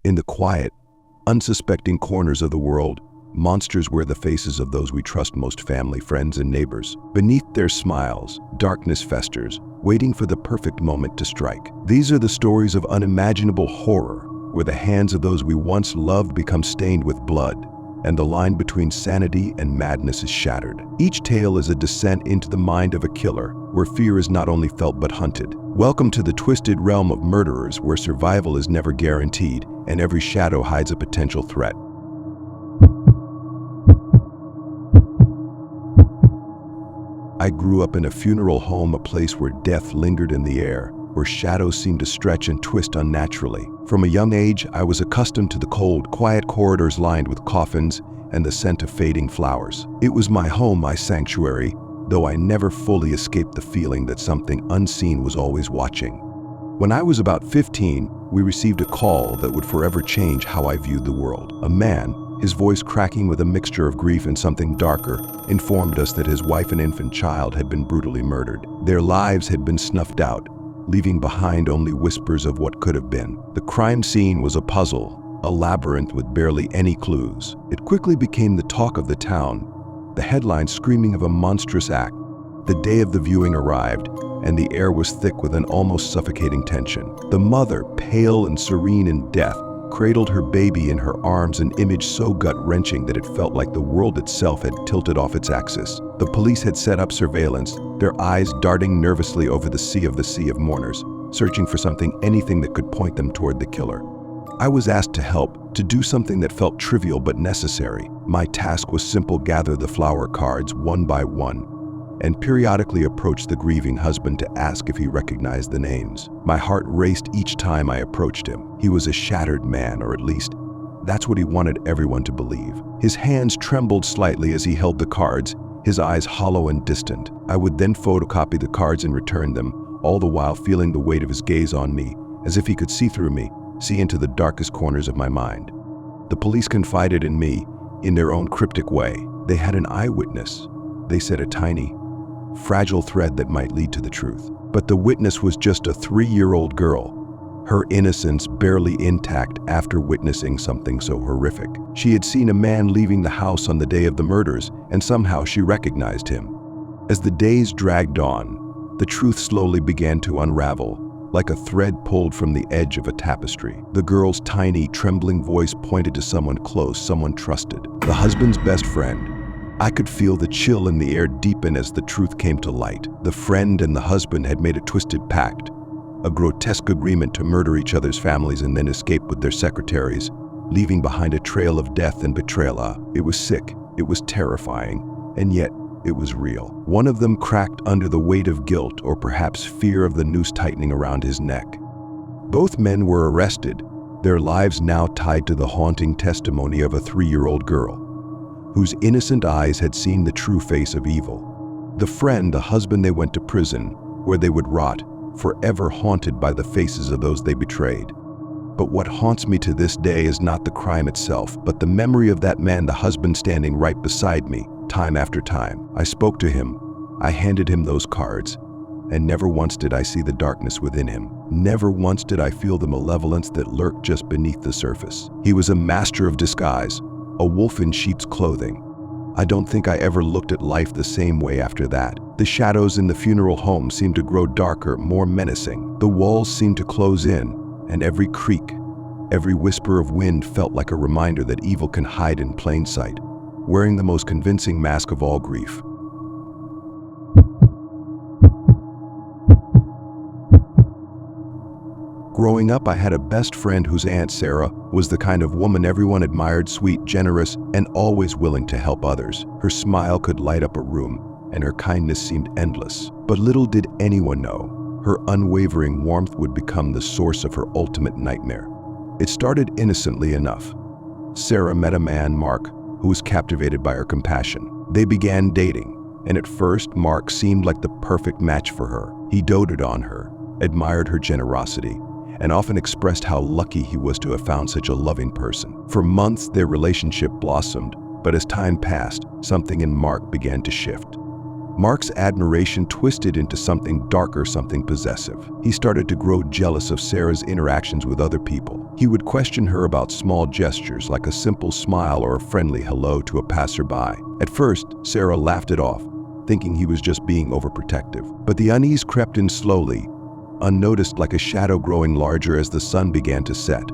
In the quiet, unsuspecting corners of the world, monsters wear the faces of those we trust most: family, friends, and neighbors. Beneath their smiles, darkness festers, waiting for the perfect moment to strike. These are the stories of unimaginable horror, where the hands of those we once loved become stained with blood, and the line between sanity and madness is shattered. Each tale is a descent into the mind of a killer, where fear is not only felt but hunted. Welcome to the twisted realm of murderers, where survival is never guaranteed, and every shadow hides a potential threat. I grew up in a funeral home, a place where death lingered in the air, where shadows seemed to stretch and twist unnaturally. From a young age, I was accustomed to the cold, quiet corridors lined with coffins and the scent of fading flowers. It was my home, my sanctuary, though I never fully escaped the feeling that something unseen was always watching. When I was about 15, we received a call that would forever change how I viewed the world. A man, his voice cracking with a mixture of grief and something darker, informed us that his wife and infant child had been brutally murdered. Their lives had been snuffed out, leaving behind only whispers of what could have been. The crime scene was a puzzle, a labyrinth with barely any clues. It quickly became the talk of the town, the headlines screaming of a monstrous act. The day of the viewing arrived, and the air was thick with an almost suffocating tension. The mother, pale and serene in death, cradled her baby in her arms, an image so gut-wrenching that it felt like the world itself had tilted off its axis. The police had set up surveillance, their eyes darting nervously over the sea of mourners, searching for anything that could point them toward the killer. I was asked to help, to do something that felt trivial but necessary. My task was simple: gather the flower cards one by one, and periodically approach the grieving husband to ask if he recognized the names. My heart raced each time I approached him. He was a shattered man, or at least, that's what he wanted everyone to believe. His hands trembled slightly as he held the cards, his eyes hollow and distant. I would then photocopy the cards and return them, all the while feeling the weight of his gaze on me, as if he could see through me, see into the darkest corners of my mind. The police confided in me, in their own cryptic way. They had an eyewitness. They said a tiny, fragile thread that might lead to the truth. But the witness was just a 3-year-old girl, her innocence barely intact after witnessing something so horrific. She had seen a man leaving the house on the day of the murders, and somehow she recognized him. As the days dragged on, the truth slowly began to unravel, like a thread pulled from the edge of a tapestry. The girl's tiny, trembling voice pointed to someone close, someone trusted, the husband's best friend. I could feel the chill in the air deepen as the truth came to light. The friend and the husband had made a twisted pact, a grotesque agreement to murder each other's families and then escape with their secretaries, leaving behind a trail of death and betrayal. It was sick, it was terrifying, and yet it was real. One of them cracked under the weight of guilt, or perhaps fear of the noose tightening around his neck. Both men were arrested, their lives now tied to the haunting testimony of a 3-year-old girl, whose innocent eyes had seen the true face of evil. The friend, the husband, they went to prison, where they would rot, forever haunted by the faces of those they betrayed. But what haunts me to this day is not the crime itself, but the memory of that man, the husband, standing right beside me, time after time. I spoke to him, I handed him those cards, and never once did I see the darkness within him. Never once did I feel the malevolence that lurked just beneath the surface. He was a master of disguise, a wolf in sheep's clothing. I don't think I ever looked at life the same way after that. The shadows in the funeral home seemed to grow darker, more menacing. The walls seemed to close in, and every creak, every whisper of wind felt like a reminder that evil can hide in plain sight, wearing the most convincing mask of all: grief. Growing up, I had a best friend whose Aunt Sarah was the kind of woman everyone admired: sweet, generous, and always willing to help others. Her smile could light up a room, and her kindness seemed endless. But little did anyone know, her unwavering warmth would become the source of her ultimate nightmare. It started innocently enough. Sarah met a man, Mark, who was captivated by her compassion. They began dating, and at first, Mark seemed like the perfect match for her. He doted on her, admired her generosity, and often expressed how lucky he was to have found such a loving person. For months, their relationship blossomed, but as time passed, something in Mark began to shift. Mark's admiration twisted into something darker, something possessive. He started to grow jealous of Sarah's interactions with other people. He would question her about small gestures like a simple smile or a friendly hello to a passerby. At first, Sarah laughed it off, thinking he was just being overprotective. But the unease crept in slowly, unnoticed, like a shadow growing larger as the sun began to set.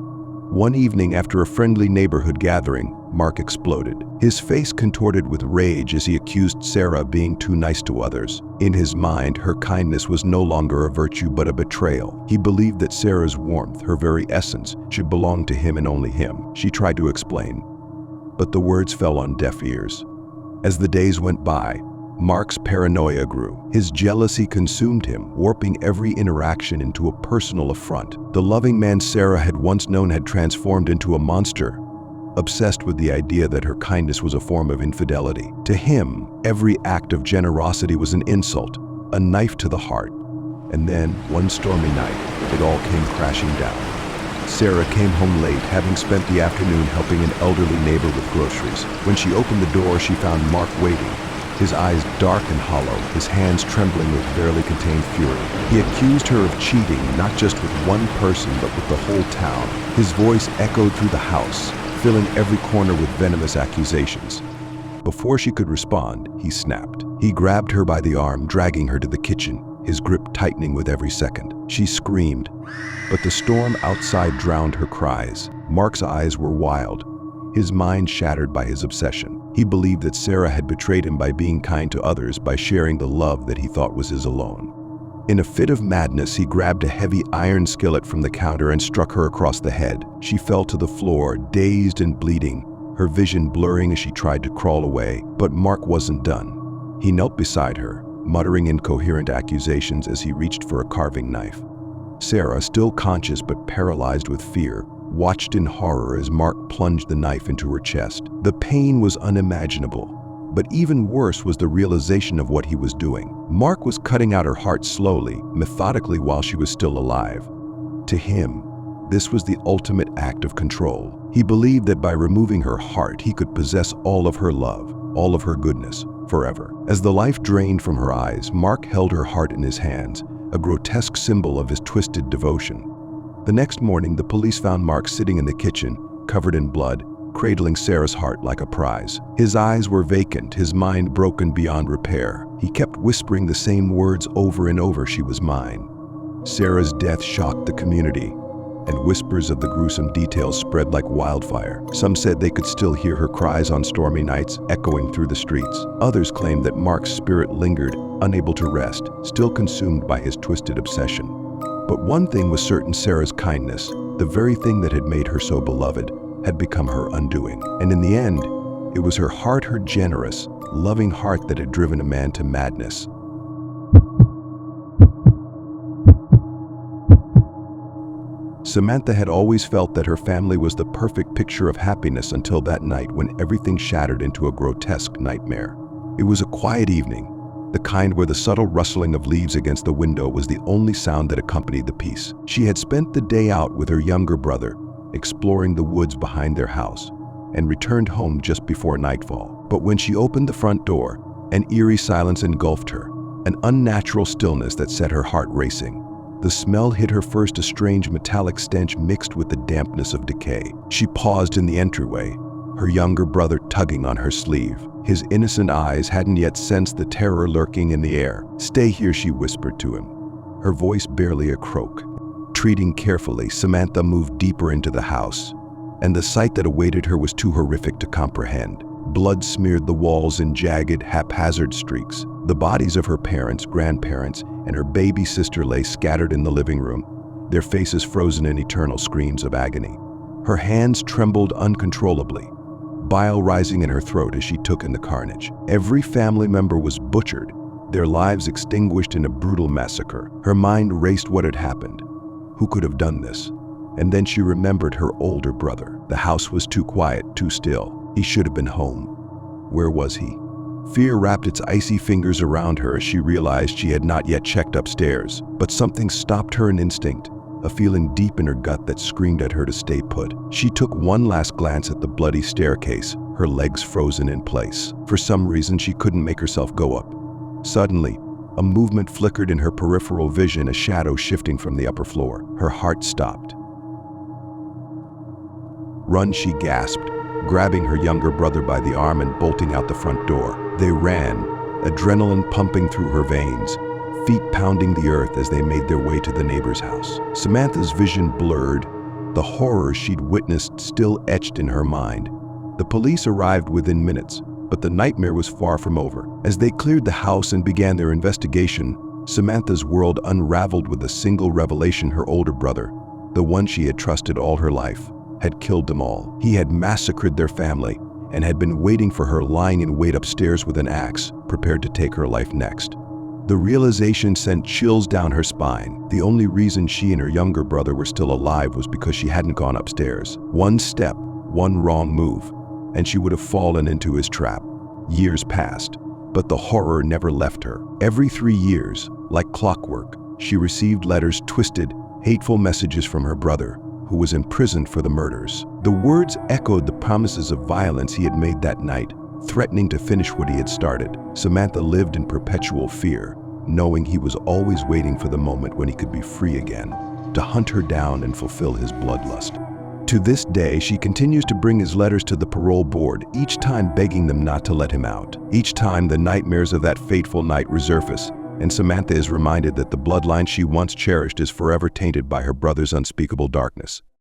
One evening, after a friendly neighborhood gathering, Mark exploded. His face contorted with rage as he accused Sarah of being too nice to others. In his mind, her kindness was no longer a virtue but a betrayal. He believed that Sarah's warmth, her very essence, should belong to him and only him. She tried to explain, but the words fell on deaf ears. As the days went by, Mark's paranoia grew. His jealousy consumed him, warping every interaction into a personal affront. The loving man Sarah had once known had transformed into a monster, obsessed with the idea that her kindness was a form of infidelity. To him, every act of generosity was an insult, a knife to the heart. And then, one stormy night, it all came crashing down. Sarah came home late, having spent the afternoon helping an elderly neighbor with groceries. When she opened the door, she found Mark waiting, his eyes dark and hollow, his hands trembling with barely contained fury. He accused her of cheating, not just with one person, but with the whole town. His voice echoed through the house, filling every corner with venomous accusations. Before she could respond, he snapped. He grabbed her by the arm, dragging her to the kitchen, his grip tightening with every second. She screamed, but the storm outside drowned her cries. Mark's eyes were wild, his mind shattered by his obsession. He believed that Sarah had betrayed him by being kind to others, by sharing the love that he thought was his alone. In a fit of madness, he grabbed a heavy iron skillet from the counter and struck her across the head. She fell to the floor, dazed and bleeding, her vision blurring as she tried to crawl away. But Mark wasn't done. He knelt beside her, muttering incoherent accusations as he reached for a carving knife. Sarah, still conscious but paralyzed with fear, watched in horror as Mark plunged the knife into her chest. The pain was unimaginable, but even worse was the realization of what he was doing. Mark was cutting out her heart slowly, methodically, while she was still alive. To him, this was the ultimate act of control. He believed that by removing her heart, he could possess all of her love, all of her goodness, forever. As the life drained from her eyes, Mark held her heart in his hands, a grotesque symbol of his twisted devotion. The next morning, the police found Mark sitting in the kitchen, covered in blood, cradling Sarah's heart like a prize. His eyes were vacant, his mind broken beyond repair. He kept whispering the same words over and over: "She was mine." Sarah's death shocked the community, and whispers of the gruesome details spread like wildfire. Some said they could still hear her cries on stormy nights, echoing through the streets. Others claimed that Mark's spirit lingered, unable to rest, still consumed by his twisted obsession. But one thing was certain: Sarah's kindness, the very thing that had made her so beloved, had become her undoing. And in the end, it was her heart, her generous, loving heart, that had driven a man to madness. Samantha had always felt that her family was the perfect picture of happiness until that night when everything shattered into a grotesque nightmare. It was a quiet evening, the kind where the subtle rustling of leaves against the window was the only sound that accompanied the peace. She had spent the day out with her younger brother, exploring the woods behind their house, and returned home just before nightfall. But when she opened the front door, an eerie silence engulfed her, an unnatural stillness that set her heart racing. The smell hit her first, a strange metallic stench mixed with the dampness of decay. She paused in the entryway, her younger brother tugging on her sleeve. His innocent eyes hadn't yet sensed the terror lurking in the air. "Stay here," she whispered to him, her voice barely a croak. Treating carefully, Samantha moved deeper into the house, and the sight that awaited her was too horrific to comprehend. Blood smeared the walls in jagged, haphazard streaks. The bodies of her parents, grandparents, and her baby sister lay scattered in the living room, their faces frozen in eternal screams of agony. Her hands trembled uncontrollably, bile rising in her throat as she took in the carnage. Every family member was butchered, their lives extinguished in a brutal massacre. Her mind raced what had happened. Who could have done this? And then she remembered her older brother. The house was too quiet, too still. He should have been home. Where was he? Fear wrapped its icy fingers around her as she realized she had not yet checked upstairs. But something stopped her, an instinct, a feeling deep in her gut that screamed at her to stay put. She took one last glance at the bloody staircase, her legs frozen in place. For some reason, she couldn't make herself go up. Suddenly, a movement flickered in her peripheral vision, a shadow shifting from the upper floor. Her heart stopped. "Run," she gasped, grabbing her younger brother by the arm and bolting out the front door. They ran, adrenaline pumping through her veins, feet pounding the earth as they made their way to the neighbor's house. Samantha's vision blurred, the horror she'd witnessed still etched in her mind. The police arrived within minutes, but the nightmare was far from over. As they cleared the house and began their investigation, Samantha's world unraveled with a single revelation: her older brother, the one she had trusted all her life, had killed them all. He had massacred their family and had been waiting for her, lying in wait upstairs with an axe, prepared to take her life next. The realization sent chills down her spine. The only reason she and her younger brother were still alive was because she hadn't gone upstairs. One step, one wrong move, and she would have fallen into his trap. Years passed, but the horror never left her. Every 3 years, like clockwork, she received letters, twisted, hateful messages from her brother, who was imprisoned for the murders. The words echoed the promises of violence he had made that night, threatening to finish what he had started. Samantha lived in perpetual fear, knowing he was always waiting for the moment when he could be free again, to hunt her down and fulfill his bloodlust. To this day, she continues to bring his letters to the parole board, each time begging them not to let him out. Each time, the nightmares of that fateful night resurface, and Samantha is reminded that the bloodline she once cherished is forever tainted by her brother's unspeakable darkness.